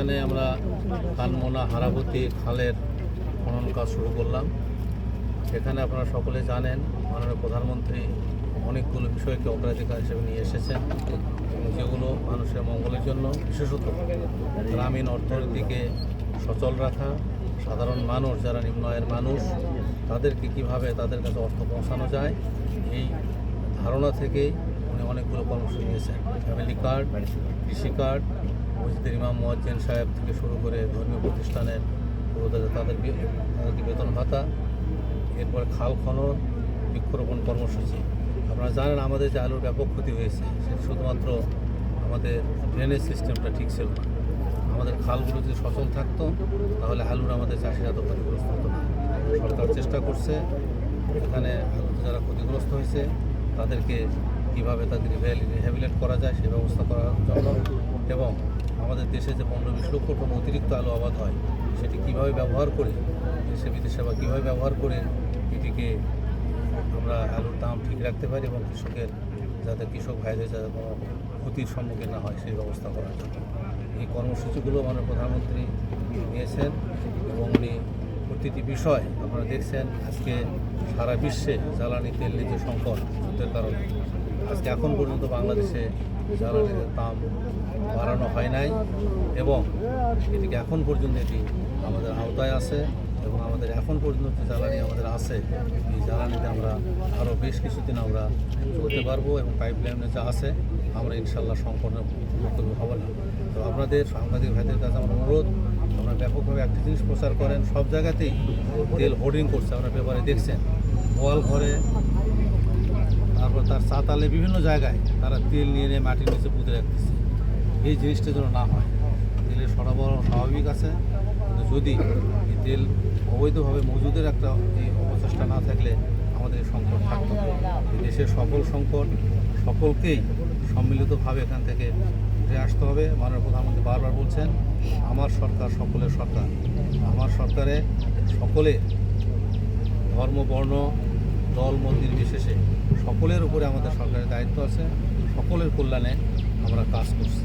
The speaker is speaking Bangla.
এখানে আমরা কানমোনা হারাবতী খালের খনন কাজ শুরু করলাম। এখানে আপনারা সকলে জানেন মাননীয় প্রধানমন্ত্রী অনেকগুলো বিষয়কে অগ্রাধিকার হিসেবে নিয়ে এসেছেন, যেগুলো মানুষের মঙ্গলের জন্য, বিশেষত গ্রামীণ অর্থনীতিকে সচল রাখা, সাধারণ মানুষ যারা নিম্ন আয়ের মানুষ তাদেরকে কিভাবে তাদের কাছে অর্থ পৌঁছানো যায়, এই ধারণা থেকেই উনি অনেকগুলো কর্মসূচি নিয়েছেন। ফ্যামিলি কার্ড, কৃষি কার্ড, মসজিদের ইমাম মুয়াজ্জিন সাহেব থেকে শুরু করে ধর্মীয় প্রতিষ্ঠানের তাদেরকে বেতন ভাতা, এরপরে খাল খনন, বৃক্ষরোপণ কর্মসূচি। আপনারা জানেন আমাদের যে আলুর ব্যাপক ক্ষতি হয়েছে সেটা শুধুমাত্র আমাদের ড্রেনেজ সিস্টেমটা ঠিক ছিল না। আমাদের খালগুলো যদি সচল থাকতো তাহলে আলুর আমাদের চাষিরা এত ক্ষতিগ্রস্ত হতো না। সরকার চেষ্টা করছে এখানে আলুতে যারা ক্ষতিগ্রস্ত হয়েছে তাদেরকে কীভাবে তাদের রিহ্যাবিলিটেট করা যায় সেই ব্যবস্থা করার জন্য, এবং আমাদের দেশে যে 15-20 লক্ষ টন অতিরিক্ত আলু আবাদ হয় সেটি কীভাবে ব্যবহার করে দেশে বিদেশে বা কীভাবে ব্যবহার করে এটিকে আমরা আলুর দাম ঠিক রাখতে পারি এবং কৃষকের যাতে কৃষক ভাইদের যাতে কোনো ক্ষতির সম্মুখীন না হয় সেই ব্যবস্থা করার জন্য এই কর্মসূচিগুলো মাননীয় প্রধানমন্ত্রী নিয়েছেন। এবং উনি প্রতিটি বিষয় আপনারা দেখছেন আজকে সারা বিশ্বে জ্বালানি তেলের যে সংকট যুদ্ধের কারণে আজকে এখন পর্যন্ত বাংলাদেশে জ্বালানির দাম বাড়ানো হয় নাই, এবং এটিকে এখন পর্যন্ত এটি আমাদের আওতায় আছে এবং আমাদের এখন পর্যন্ত যে জ্বালানি আমাদের আছে এই জ্বালানিতে আমরা আরও বেশ কিছুদিন আমরা চলতে পারবো এবং পাইপলাইনে যা আছে আমরা ইনশাল্লাহ সম্পূর্ণ হব না। তো আপনাদের সাংবাদিক ভাইদের কাছে আমার অনুরোধ, আপনারা ব্যাপকভাবে একটা জিনিস প্রচার করেন। সব জায়গাতেই তেল হোর্ডিং করছে, আপনারা পেপারে দেখছেন, গোয়াল ঘরে, তারপর তার চাতালে বিভিন্ন জায়গায় তারা তেল নিয়ে নিয়ে মাটির নিচে পুঁতে রাখতেছে। এই জিনিসটা যেন না হয়। তেলের সরবরাহ স্বাভাবিক আছে, কিন্তু যদি এই তেল অবৈধভাবে মজুদের একটা এই অবচেষ্টা না থাকলে আমাদের এই সংকট থাকতো না। এই দেশের সকল সংকট সকলকেই সম্মিলিতভাবে এখান থেকে উঠে আসতে হবে। মাননীয় প্রধানমন্ত্রী বারবার বলছেন আমার সরকার সকলের সরকার। আমার সরকারে সকলে ধর্ম, বর্ণ, দল, মত নির্বিশেষে সকলের উপরে আমাদের সরকারের দায়িত্ব আছে। সকলের কল্যাণে আমরা কাজ করছি।